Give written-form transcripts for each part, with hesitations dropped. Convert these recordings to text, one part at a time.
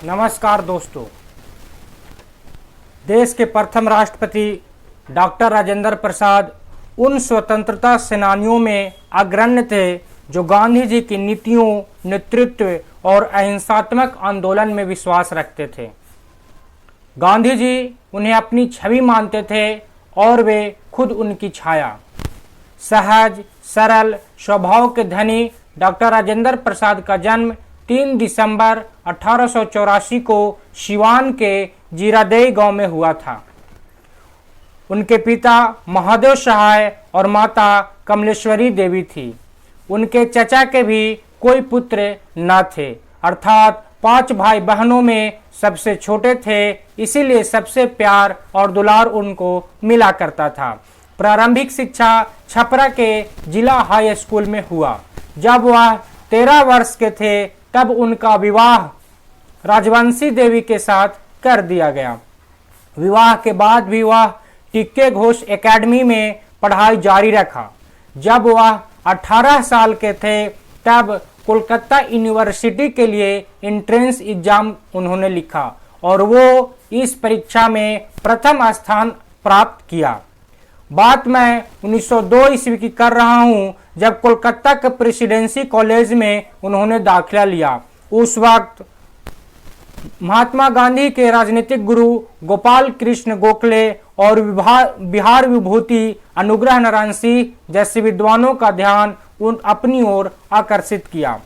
नमस्कार दोस्तों। देश के प्रथम राष्ट्रपति डॉक्टर राजेंद्र प्रसाद उन स्वतंत्रता सेनानियों में अग्रण्य थे जो गांधी जी की नीतियों, नेतृत्व और अहिंसात्मक आंदोलन में विश्वास रखते थे। गांधी जी उन्हें अपनी छवि मानते थे और वे खुद उनकी छाया। सहज, सरल स्वभाव के धनी डॉक्टर राजेंद्र प्रसाद का जन्म 3 दिसंबर 1884 को सिवान के जीरादेई गांव में हुआ था। उनके पिता महादेव सहाय और माता कमलेश्वरी देवी थी। उनके चचा के भी कोई पुत्र न थे, अर्थात 5 भाई बहनों में सबसे छोटे थे, इसीलिए सबसे प्यार और दुलार उनको मिला करता था। प्रारंभिक शिक्षा छपरा के जिला हाई स्कूल में हुआ। जब वह 13 वर्ष के थे तब उनका विवाह राजवंशी देवी के साथ कर दिया गया। विवाह के बाद भी वह टिक्के घोष एकेडमी में पढ़ाई जारी रखा। जब वह 18 साल के थे तब कोलकाता यूनिवर्सिटी के लिए एंट्रेंस एग्जाम उन्होंने लिखा और वो इस परीक्षा में प्रथम स्थान प्राप्त किया। बात मैं 1902 ईस्वी की कर रहा हूं, जब कोलकाता के प्रेसिडेंसी कॉलेज में उन्होंने दाखिला लिया। उस वक्त महात्मा गांधी के राजनीतिक गुरु गोपाल कृष्ण गोखले और बिहार विभूति अनुग्रह नारायण सिंह जैसे विद्वानों का ध्यान अपनी ओर आकर्षित किया।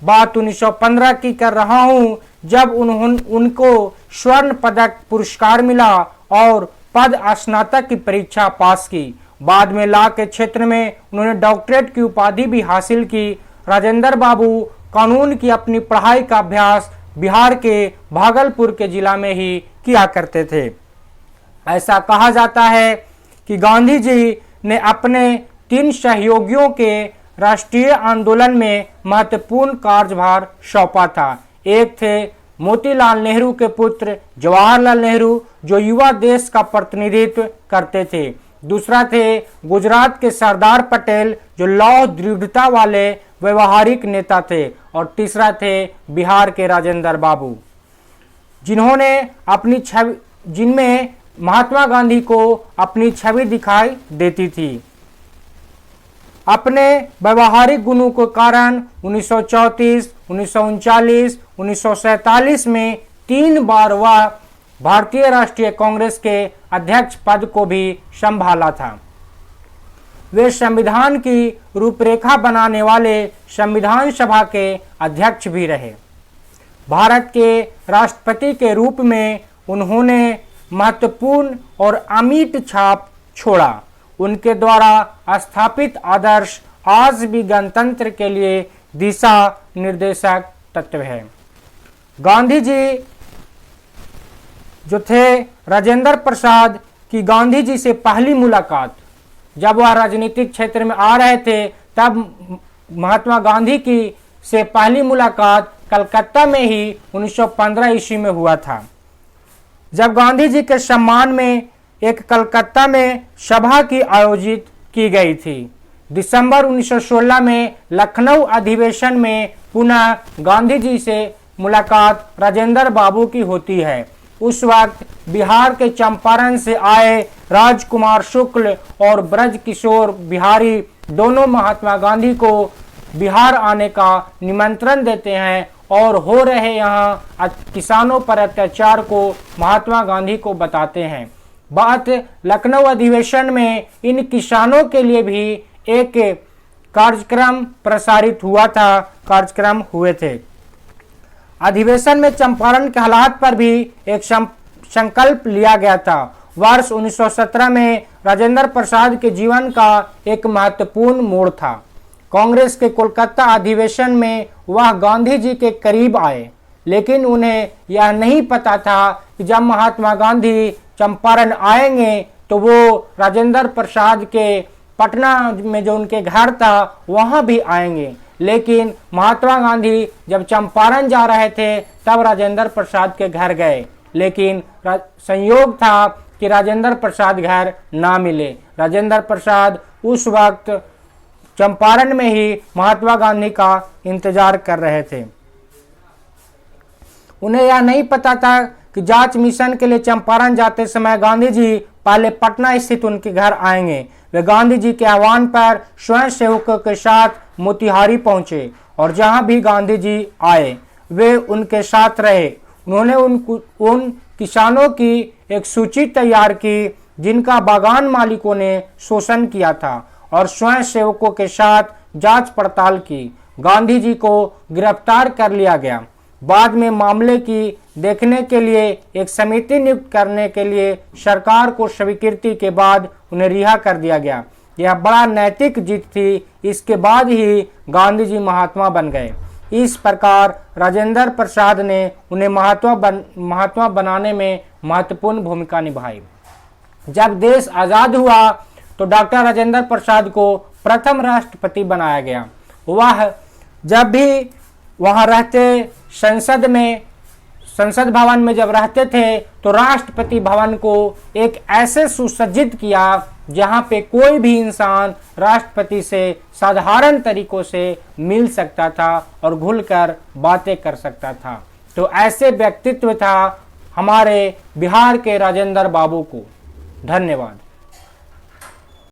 बात 1915 की कर रहा हूं, जब उनको स्वर्ण पदक पुरस्कार मिला और पद स्नातक की परीक्षा पास की। बाद में लॉ के क्षेत्र में उन्होंने डॉक्टरेट की उपाधि भी हासिल की। राजेंद्र बाबू कानून की अपनी पढ़ाई का अभ्यास बिहार के भागलपुर के जिला में ही किया करते थे। ऐसा कहा जाता है कि गांधी जी ने अपने 3 सहयोगियों के राष्ट्रीय आंदोलन में महत्वपूर्ण कार्यभार सौंपा था। एक थे मोतीलाल नेहरू के पुत्र जवाहरलाल नेहरू, जो युवा देश का प्रतिनिधित्व करते थे। दूसरा थे गुजरात के सरदार पटेल, जो लौह दृढ़ता वाले व्यवहारिक नेता थे। और तीसरा थे बिहार के राजेंद्र बाबू, जिनमें महात्मा गांधी को अपनी छवि दिखाई देती थी। अपने व्यवहारिक गुणों के कारण 1934, 1939, 1947 में 3 बार वह भारतीय राष्ट्रीय कांग्रेस के अध्यक्ष पद को भी संभाला था। वे संविधान की रूपरेखा बनाने वाले संविधान सभा के अध्यक्ष भी रहे। भारत के राष्ट्रपति के रूप में उन्होंने महत्वपूर्ण और अमिट छाप छोड़ा। उनके द्वारा स्थापित आदर्श आज भी गणतंत्र के लिए दिशा निर्देशक तत्व है। गांधी जी जो थे राजेंद्र प्रसाद की गांधी जी से पहली मुलाकात, जब वह राजनीतिक क्षेत्र में आ रहे थे तब महात्मा गांधी की से पहली मुलाकात कलकत्ता में ही 1915 ईस्वी में हुआ था। जब गांधी जी के सम्मान में एक कलकत्ता में सभा की आयोजित की गई थी। दिसंबर 1916 में लखनऊ अधिवेशन में पुनः गांधी जी से मुलाकात राजेंद्र बाबू की होती है। उस वक्त बिहार के चंपारण से आए राजकुमार शुक्ल और ब्रज किशोर बिहारी दोनों महात्मा गांधी को बिहार आने का निमंत्रण देते हैं और हो रहे यहाँ किसानों पर अत्याचार को महात्मा गांधी को बताते हैं। बात लखनऊ अधिवेशन में इन किसानों के लिए भी एक कार्यक्रम प्रसारित हुआ था, कार्यक्रम हुए थे। अधिवेशन में चंपारण के हालात पर भी एक संकल्प लिया गया था। वर्ष 1917 में राजेंद्र प्रसाद के जीवन का एक महत्वपूर्ण मोड़ था। कांग्रेस के कोलकाता अधिवेशन में वह गांधी जी के करीब आए, लेकिन उन्हें यह नहीं पता था कि जब महात्मा गांधी चंपारण आएंगे तो वो राजेंद्र प्रसाद के पटना में जो उनके घर था वहां भी आएंगे। लेकिन महात्मा गांधी जब चंपारण जा रहे थे तब राजेंद्र प्रसाद के घर गए, लेकिन संयोग था कि राजेंद्र प्रसाद घर ना मिले। राजेंद्र प्रसाद उस वक्त चंपारण में ही महात्मा गांधी का इंतजार कर रहे थे। उन्हें यह नहीं पता था कि जांच मिशन के लिए चंपारण जाते समय गांधी जी पहले पटना स्थित उनके घर आएंगे। वे गांधी जी के आह्वान पर स्वयं सेवकों के साथ मोतिहारी पहुंचे और जहां भी गांधी जी आए वे उनके साथ रहे। उन्होंने उन किसानों की एक सूची तैयार की जिनका बागान मालिकों ने शोषण किया था और स्वयं सेवकों के साथ जांच पड़ताल की। गांधी जी को गिरफ्तार कर लिया गया। बाद में मामले की देखने के लिए एक समिति नियुक्त करने के लिए सरकार को स्वीकृति के बाद उन्हें रिहा कर दिया गया। यह बड़ा नैतिक जीत थी। इसके बाद ही गांधी जी महात्मा बन गए। इस प्रकार राजेंद्र प्रसाद ने उन्हें महात्मा बनाने में महत्वपूर्ण भूमिका निभाई। जब देश आज़ाद हुआ तो डॉक्टर राजेंद्र प्रसाद को प्रथम राष्ट्रपति बनाया गया। वह जब भी वहां रहते संसद भवन में जब रहते थे तो राष्ट्रपति भवन को एक ऐसे सुसज्जित किया जहां पे कोई भी इंसान राष्ट्रपति से साधारण तरीकों से मिल सकता था और घुलकर बातें कर सकता था। तो ऐसे व्यक्तित्व था हमारे बिहार के राजेंद्र बाबू को। धन्यवाद।